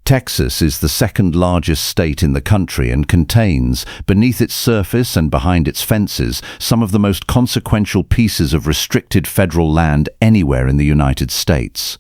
Texas is the second largest state in the country and contains, beneath its surface and behind its fences, some of the most consequential pieces of restricted federal land anywhere in the United States.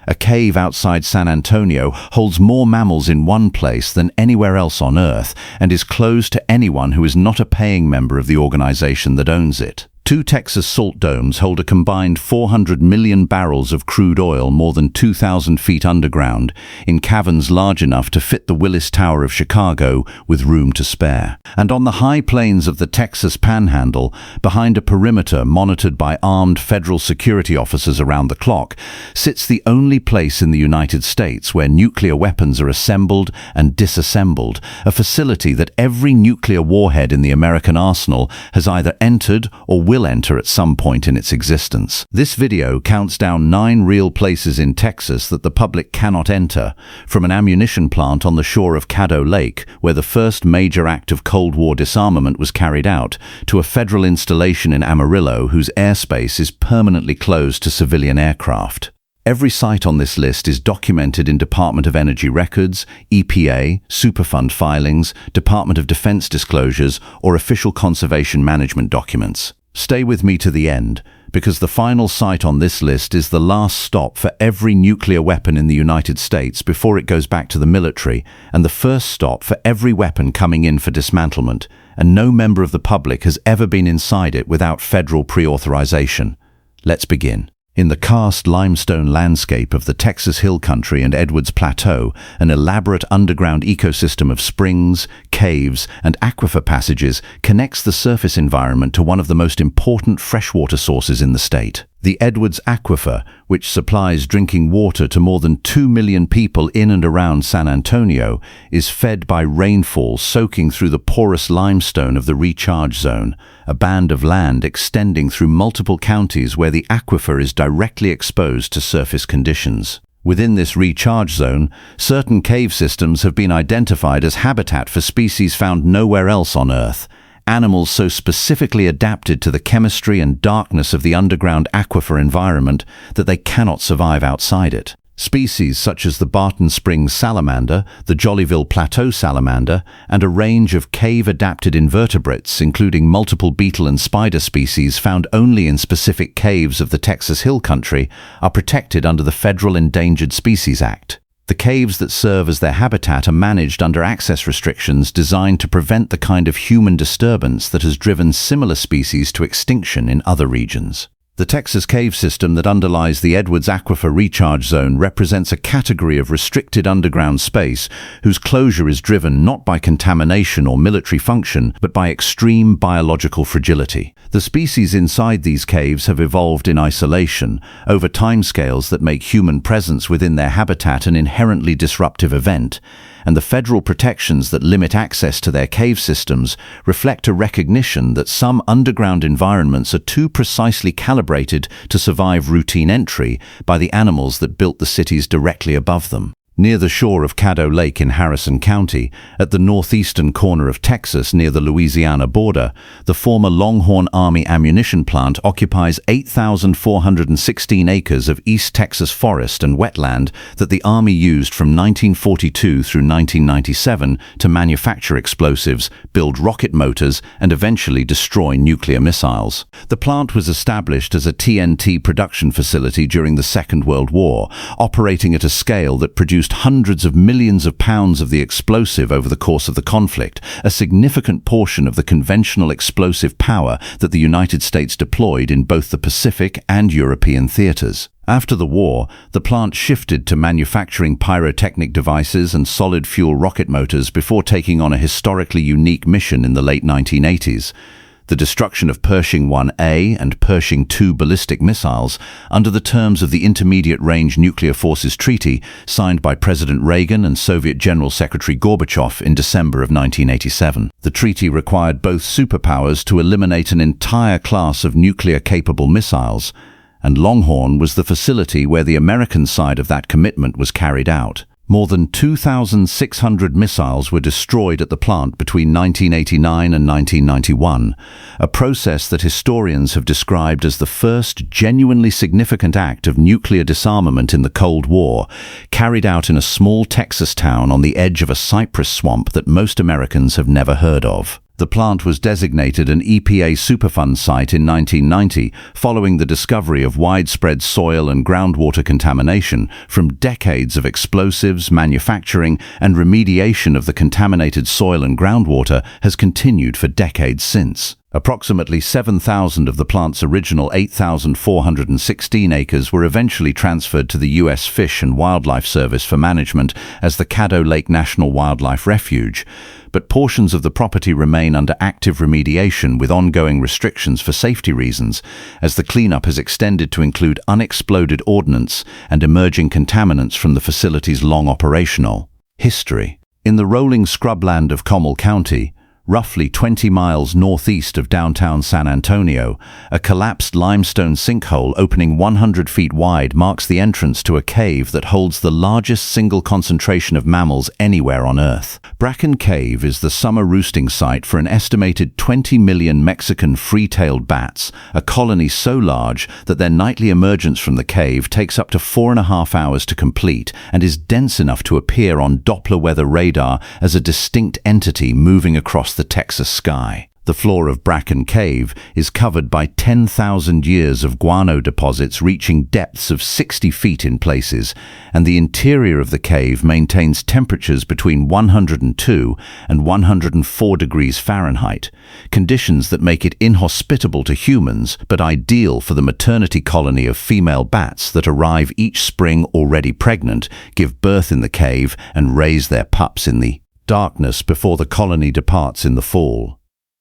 A cave outside San Antonio holds more mammals in one place than anywhere else on Earth and is closed to anyone who is not a paying member of the organization that owns it. 2 Texas salt domes hold a combined 400 million barrels of crude oil more than 2,000 feet underground, in caverns large enough to fit the Willis Tower of Chicago with room to spare. And on the high plains of the Texas Panhandle, behind a perimeter monitored by armed federal security officers around the clock, sits the only place in the United States where nuclear weapons are assembled and disassembled, a facility that every nuclear warhead in the American arsenal has either entered or will enter at some point in its existence. This video counts down 9 real places in Texas that the public cannot enter, from an ammunition plant on the shore of Caddo Lake, where the first major act of Cold War disarmament was carried out, to a federal installation in Amarillo whose airspace is permanently closed to civilian aircraft. Every site on this list is documented in Department of Energy records, EPA, Superfund filings, Department of Defense disclosures, or official conservation management documents. Stay with me to the end, because the final site on this list is the last stop for every nuclear weapon in the United States before it goes back to the military, and the first stop for every weapon coming in for dismantlement, and no member of the public has ever been inside it without federal pre-authorization. Let's begin. In the karst limestone landscape of the Texas Hill Country and Edwards Plateau, an elaborate underground ecosystem of springs, caves, and aquifer passages connects the surface environment to one of the most important freshwater sources in the state. The Edwards Aquifer, which supplies drinking water to more than 2 million people in and around San Antonio, is fed by rainfall soaking through the porous limestone of the recharge zone, a band of land extending through multiple counties where the aquifer is directly exposed to surface conditions. Within this recharge zone, certain cave systems have been identified as habitat for species found nowhere else on Earth, animals so specifically adapted to the chemistry and darkness of the underground aquifer environment that they cannot survive outside it. Species such as the Barton Springs salamander, the Jollyville Plateau salamander, and a range of cave-adapted invertebrates, including multiple beetle and spider species found only in specific caves of the Texas Hill Country, are protected under the Federal Endangered Species Act. The caves that serve as their habitat are managed under access restrictions designed to prevent the kind of human disturbance that has driven similar species to extinction in other regions. The Texas cave system that underlies the Edwards Aquifer Recharge Zone represents a category of restricted underground space whose closure is driven not by contamination or military function, but by extreme biological fragility. The species inside these caves have evolved in isolation, over timescales that make human presence within their habitat an inherently disruptive event, and the federal protections that limit access to their cave systems reflect a recognition that some underground environments are too precisely calibrated to survive routine entry by the animals that built the cities directly above them. Near the shore of Caddo Lake in Harrison County, at the northeastern corner of Texas near the Louisiana border, the former Longhorn Army ammunition plant occupies 8,416 acres of East Texas forest and wetland that the Army used from 1942 through 1997 to manufacture explosives, build rocket motors, and eventually destroy nuclear missiles. The plant was established as a TNT production facility during the Second World War, operating at a scale that produced hundreds of millions of pounds of the explosive over the course of the conflict, a significant portion of the conventional explosive power that the United States deployed in both the Pacific and European theaters. After the war, the plant shifted to manufacturing pyrotechnic devices and solid fuel rocket motors before taking on a historically unique mission in the late 1980s. The destruction of Pershing 1A and Pershing 2 ballistic missiles under the terms of the Intermediate Range Nuclear Forces Treaty signed by President Reagan and Soviet General Secretary Gorbachev in December of 1987. The treaty required both superpowers to eliminate an entire class of nuclear-capable missiles, and Longhorn was the facility where the American side of that commitment was carried out. More than 2,600 missiles were destroyed at the plant between 1989 and 1991, a process that historians have described as the first genuinely significant act of nuclear disarmament in the Cold War, carried out in a small Texas town on the edge of a cypress swamp that most Americans have never heard of. The plant was designated an EPA Superfund site in 1990, following the discovery of widespread soil and groundwater contamination from decades of explosives, manufacturing, and remediation of the contaminated soil and groundwater has continued for decades since. Approximately 7,000 of the plant's original 8,416 acres were eventually transferred to the U.S. Fish and Wildlife Service for management as the Caddo Lake National Wildlife Refuge, but portions of the property remain under active remediation with ongoing restrictions for safety reasons, as the cleanup has extended to include unexploded ordnance and emerging contaminants from the facility's long operational history. In the rolling scrubland of Comal County, roughly 20 miles northeast of downtown San Antonio, a collapsed limestone sinkhole opening 100 feet wide marks the entrance to a cave that holds the largest single concentration of mammals anywhere on Earth. Bracken Cave is the summer roosting site for an estimated 20 million Mexican free-tailed bats, a colony so large that their nightly emergence from the cave takes up to 4.5 hours to complete and is dense enough to appear on Doppler weather radar as a distinct entity moving across the Texas sky. The floor of Bracken Cave is covered by 10,000 years of guano deposits reaching depths of 60 feet in places, and the interior of the cave maintains temperatures between 102 and 104 degrees Fahrenheit, conditions that make it inhospitable to humans but ideal for the maternity colony of female bats that arrive each spring already pregnant, give birth in the cave, and raise their pups in the darkness before the colony departs in the fall.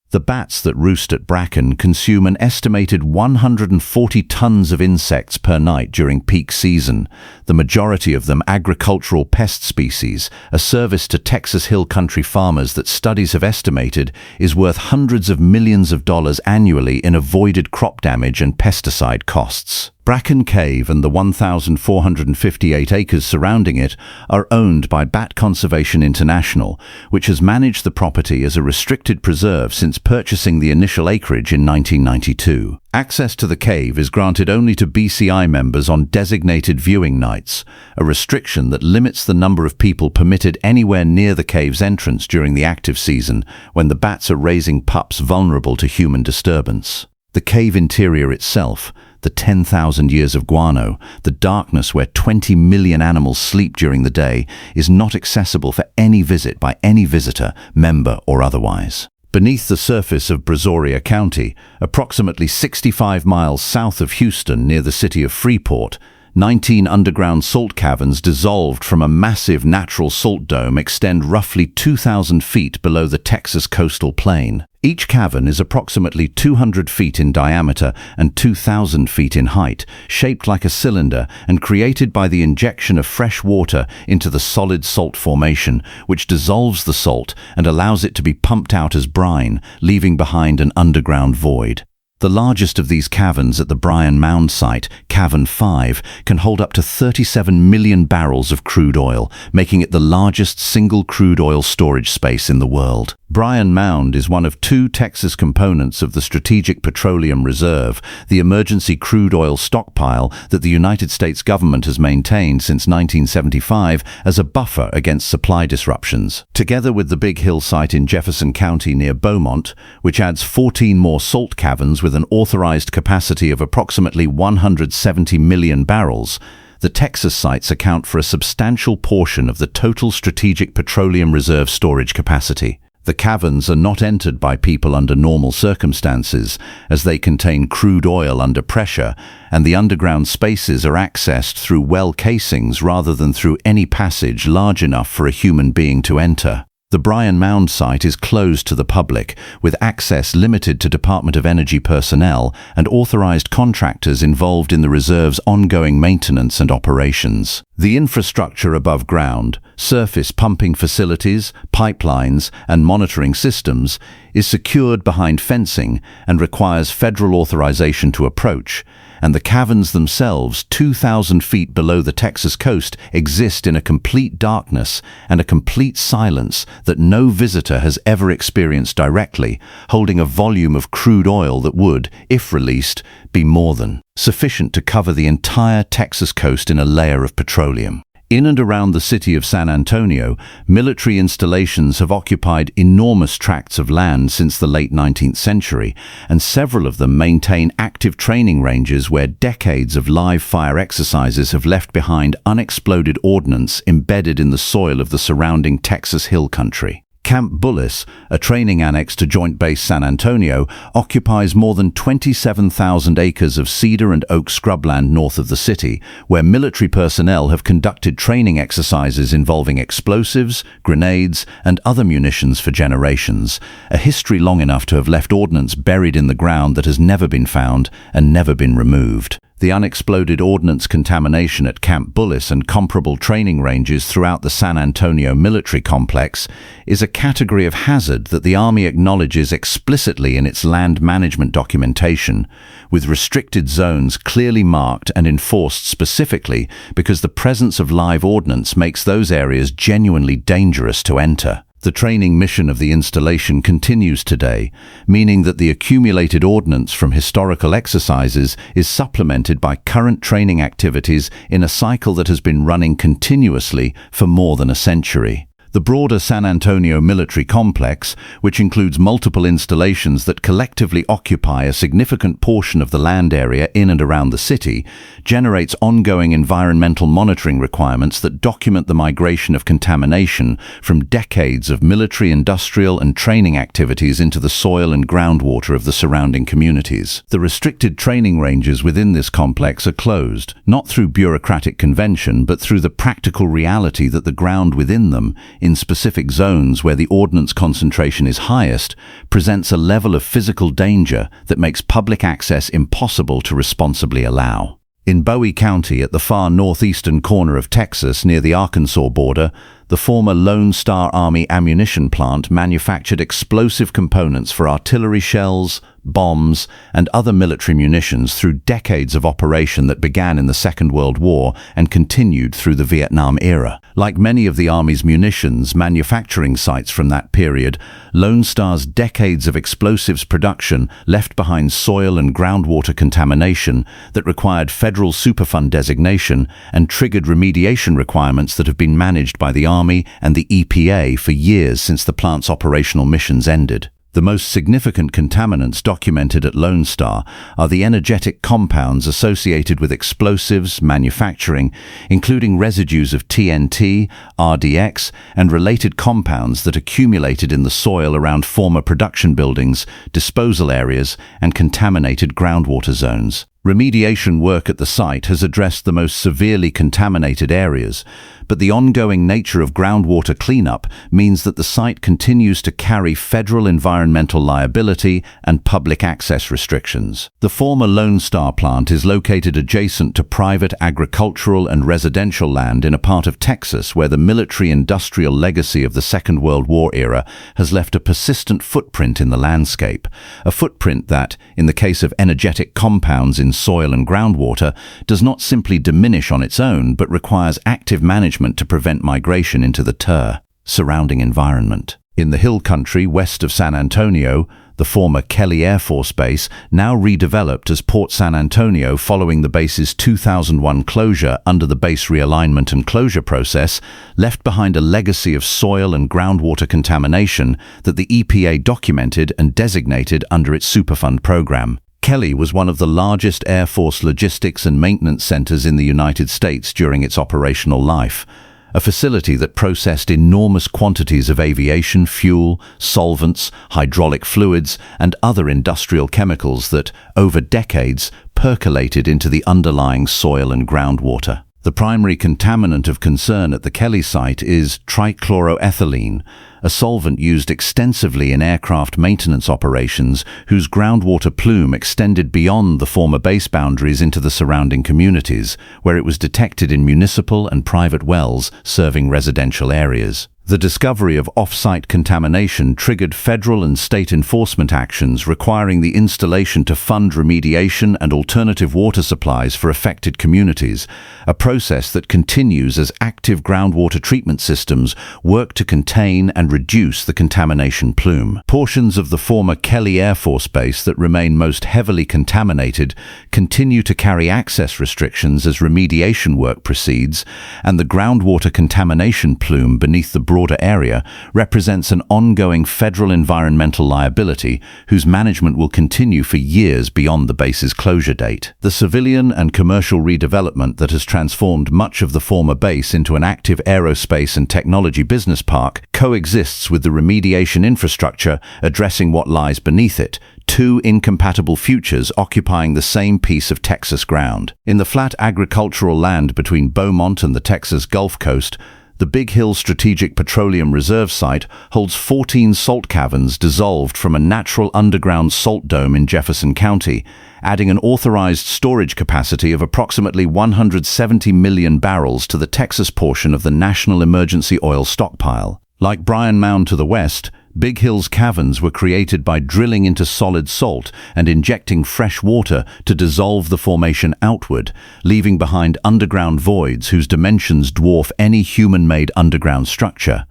The bats that roost at Bracken consume an estimated 140 tons of insects per night during peak season, the majority of them agricultural pest species, a service to Texas Hill Country farmers that studies have estimated is worth hundreds of millions of dollars annually in avoided crop damage and pesticide costs. Bracken Cave and the 1,458 acres surrounding it are owned by Bat Conservation International, which has managed the property as a restricted preserve since purchasing the initial acreage in 1992. Access to the cave is granted only to BCI members on designated viewing nights, a restriction that limits the number of people permitted anywhere near the cave's entrance during the active season, when the bats are raising pups vulnerable to human disturbance. The cave interior itself, the 10,000 years of guano, the darkness where 20 million animals sleep during the day, is not accessible for any visit by any visitor, member or otherwise. Beneath the surface of Brazoria County, approximately 65 miles south of Houston near the city of Freeport, 19 underground salt caverns dissolved from a massive natural salt dome extend roughly 2,000 feet below the Texas coastal plain. Each cavern is approximately 200 feet in diameter and 2,000 feet in height, shaped like a cylinder and created by the injection of fresh water into the solid salt formation, which dissolves the salt and allows it to be pumped out as brine, leaving behind an underground void. The largest of these caverns at the Bryan Mound site, Cavern 5, can hold up to 37 million barrels of crude oil, making it the largest single crude oil storage space in the world. Bryan Mound is one of two Texas components of the Strategic Petroleum Reserve, the emergency crude oil stockpile that the United States government has maintained since 1975 as a buffer against supply disruptions. Together with the Big Hill site in Jefferson County near Beaumont, which adds 14 more salt caverns with an authorized capacity of approximately 170 million barrels, the Texas sites account for a substantial portion of the total Strategic Petroleum Reserve storage capacity. The caverns are not entered by people under normal circumstances, as they contain crude oil under pressure, and the underground spaces are accessed through well casings rather than through any passage large enough for a human being to enter. The Bryan Mound site is closed to the public, with access limited to Department of Energy personnel and authorized contractors involved in the reserve's ongoing maintenance and operations. The infrastructure above ground, surface pumping facilities, pipelines, and monitoring systems is secured behind fencing and requires federal authorization to approach, and the caverns themselves, 2,000 feet below the Texas coast, exist in a complete darkness and a complete silence that no visitor has ever experienced directly, holding a volume of crude oil that would, if released, be more than sufficient to cover the entire Texas coast in a layer of petroleum. In and around the city of San Antonio, military installations have occupied enormous tracts of land since the late 19th century, and several of them maintain active training ranges where decades of live fire exercises have left behind unexploded ordnance embedded in the soil of the surrounding Texas Hill Country. Camp Bullis, a training annex to Joint Base San Antonio, occupies more than 27,000 acres of cedar and oak scrubland north of the city, where military personnel have conducted training exercises involving explosives, grenades, and other munitions for generations, a history long enough to have left ordnance buried in the ground that has never been found and never been removed. The unexploded ordnance contamination at Camp Bullis and comparable training ranges throughout the San Antonio military complex is a category of hazard that the Army acknowledges explicitly in its land management documentation, with restricted zones clearly marked and enforced specifically because the presence of live ordnance makes those areas genuinely dangerous to enter. The training mission of the installation continues today, meaning that the accumulated ordnance from historical exercises is supplemented by current training activities in a cycle that has been running continuously for more than a century. The broader San Antonio military complex, which includes multiple installations that collectively occupy a significant portion of the land area in and around the city, generates ongoing environmental monitoring requirements that document the migration of contamination from decades of military, industrial, and training activities into the soil and groundwater of the surrounding communities. The restricted training ranges within this complex are closed, not through bureaucratic convention, but through the practical reality that the ground within them, in specific zones where the ordnance concentration is highest, presents a level of physical danger that makes public access impossible to responsibly allow. In Bowie County, at the far northeastern corner of Texas near the Arkansas border, the former Lone Star Army ammunition plant manufactured explosive components for artillery shells, bombs, and other military munitions through decades of operation that began in the Second World War and continued through the Vietnam era. Like many of the Army's munitions manufacturing sites from that period, Lone Star's decades of explosives production left behind soil and groundwater contamination that required federal Superfund designation and triggered remediation requirements that have been managed by the Army and the EPA for years since the plant's operational missions ended. The most significant contaminants documented at Lone Star are the energetic compounds associated with explosives manufacturing, including residues of TNT, RDX, and related compounds that accumulated in the soil around former production buildings, disposal areas, and contaminated groundwater zones. Remediation work at the site has addressed the most severely contaminated areas, but the ongoing nature of groundwater cleanup means that the site continues to carry federal environmental liability and public access restrictions. The former Lone Star plant is located adjacent to private agricultural and residential land in a part of Texas where the military-industrial legacy of the Second World War era has left a persistent footprint in the landscape, a footprint that, in the case of energetic compounds in soil and groundwater, does not simply diminish on its own but requires active management to prevent migration into the surrounding environment. In the hill country west of San Antonio, the former Kelly Air Force Base, now redeveloped as Port San Antonio following the base's 2001 closure under the base realignment and closure process, left behind a legacy of soil and groundwater contamination that the EPA documented and designated under its Superfund program. Kelly was one of the largest Air Force logistics and maintenance centers in the United States during its operational life, a facility that processed enormous quantities of aviation fuel, solvents, hydraulic fluids, and other industrial chemicals that, over decades, percolated into the underlying soil and groundwater. The primary contaminant of concern at the Kelly site is trichloroethylene, a solvent used extensively in aircraft maintenance operations whose groundwater plume extended beyond the former base boundaries into the surrounding communities, where it was detected in municipal and private wells serving residential areas. The discovery of off-site contamination triggered federal and state enforcement actions requiring the installation to fund remediation and alternative water supplies for affected communities, a process that continues as active groundwater treatment systems work to contain and reduce the contamination plume. Portions of the former Kelly Air Force Base that remain most heavily contaminated continue to carry access restrictions as remediation work proceeds, and the groundwater contamination plume beneath the broader area represents an ongoing federal environmental liability whose management will continue for years beyond the base's closure date. The civilian and commercial redevelopment that has transformed much of the former base into an active aerospace and technology business park coexists with the remediation infrastructure addressing what lies beneath it, two incompatible futures occupying the same piece of Texas ground. In the flat agricultural land between Beaumont and the Texas Gulf Coast, the Big Hill Strategic Petroleum Reserve Site holds 14 salt caverns dissolved from a natural underground salt dome in Jefferson County, adding an authorized storage capacity of approximately 170 million barrels to the Texas portion of the National Emergency Oil Stockpile. Like Bryan Mound to the west, Big Hill's caverns were created by drilling into solid salt and injecting fresh water to dissolve the formation outward, leaving behind underground voids whose dimensions dwarf any human-made underground structure.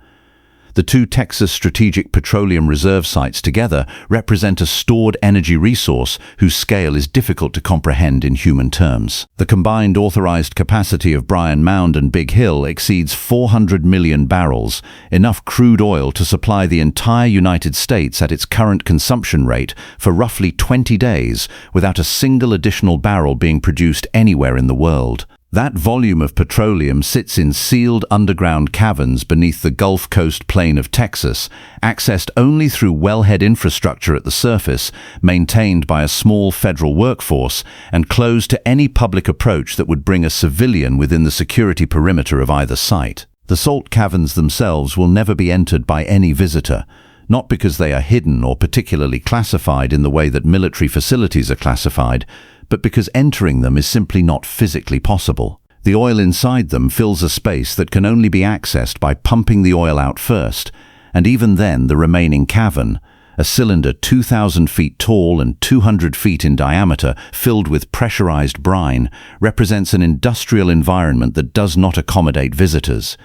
The two Texas Strategic Petroleum Reserve sites together represent a stored energy resource whose scale is difficult to comprehend in human terms. The combined authorized capacity of Bryan Mound and Big Hill exceeds 400 million barrels, enough crude oil to supply the entire United States at its current consumption rate for roughly 20 days without a single additional barrel being produced anywhere in the world. That volume of petroleum sits in sealed underground caverns beneath the Gulf Coast plain of Texas, accessed only through wellhead infrastructure at the surface, maintained by a small federal workforce, and closed to any public approach that would bring a civilian within the security perimeter of either site. The salt caverns themselves will never be entered by any visitor, not because they are hidden or particularly classified in the way that military facilities are classified, but because entering them is simply not physically possible. The oil inside them fills a space that can only be accessed by pumping the oil out first, and even then the remaining cavern, a cylinder 2,000 feet tall and 200 feet in diameter filled with pressurized brine, represents an industrial environment that does not accommodate visitors.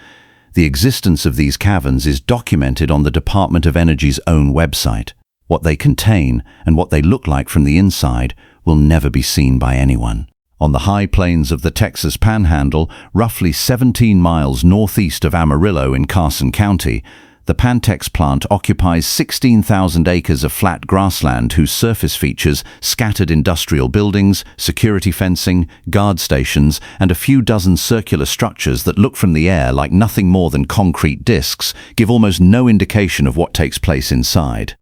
The existence of these caverns is documented on the Department of Energy's own website. What they contain and what they look like from the inside will never be seen by anyone. On the high plains of the Texas Panhandle, roughly 17 miles northeast of Amarillo in Carson County, the Pantex plant occupies 16,000 acres of flat grassland whose surface features scattered industrial buildings, security fencing, guard stations, and a few dozen circular structures that look from the air like nothing more than concrete discs, give almost no indication of what takes place inside.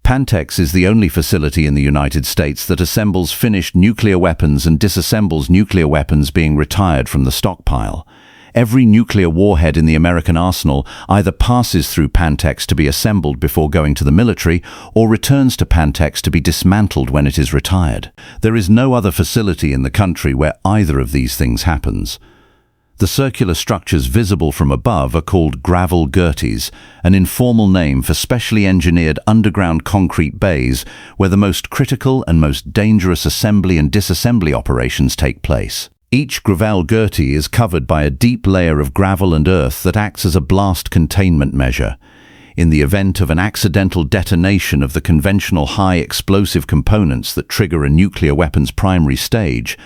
Pantex is the only facility in the United States that assembles finished nuclear weapons and disassembles nuclear weapons being retired from the stockpile. Every nuclear warhead in the American arsenal either passes through Pantex to be assembled before going to the military or returns to Pantex to be dismantled when it is retired. There is no other facility in the country where either of these things happens. The circular structures visible from above are called gravel gerties, an informal name for specially engineered underground concrete bays where the most critical and most dangerous assembly and disassembly operations take place. Each gravel gertie is covered by a deep layer of gravel and earth that acts as a blast containment measure. In the event of an accidental detonation of the conventional high explosive components that trigger a nuclear weapons primary stage,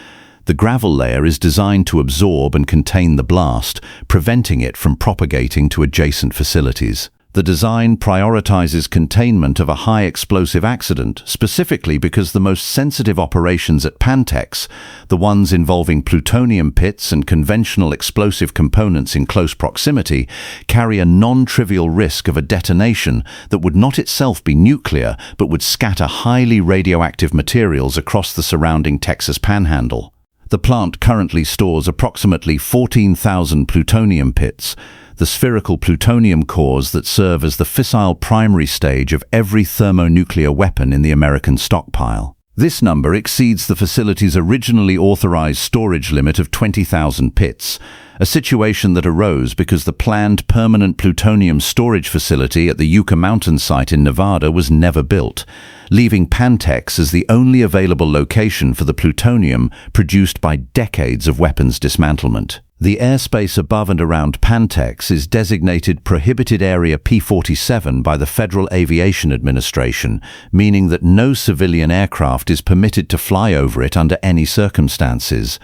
the gravel layer is designed to absorb and contain the blast, preventing it from propagating to adjacent facilities. The design prioritizes containment of a high explosive accident, specifically because the most sensitive operations at Pantex, the ones involving plutonium pits and conventional explosive components in close proximity, carry a non-trivial risk of a detonation that would not itself be nuclear, but would scatter highly radioactive materials across the surrounding Texas Panhandle. The plant currently stores approximately 14,000 plutonium pits, the spherical plutonium cores that serve as the fissile primary stage of every thermonuclear weapon in the American stockpile. This number exceeds the facility's originally authorized storage limit of 20,000 pits, a situation that arose because the planned permanent plutonium storage facility at the Yucca Mountain site in Nevada was never built, leaving Pantex as the only available location for the plutonium produced by decades of weapons dismantlement. The airspace above and around Pantex is designated Prohibited Area P-47 by the Federal Aviation Administration, meaning that no civilian aircraft is permitted to fly over it under any circumstances.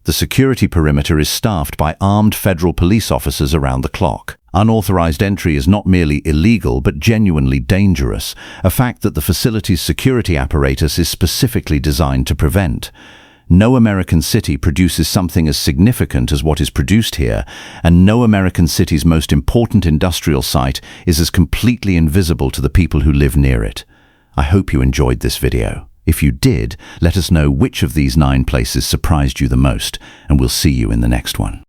The security perimeter is staffed by armed federal police officers around the clock. Unauthorized entry is not merely illegal but genuinely dangerous, a fact that the facility's security apparatus is specifically designed to prevent. No American city produces something as significant as what is produced here, and no American city's most important industrial site is as completely invisible to the people who live near it. I hope you enjoyed this video. If you did, let us know which of these 9 places surprised you the most, and we'll see you in the next one.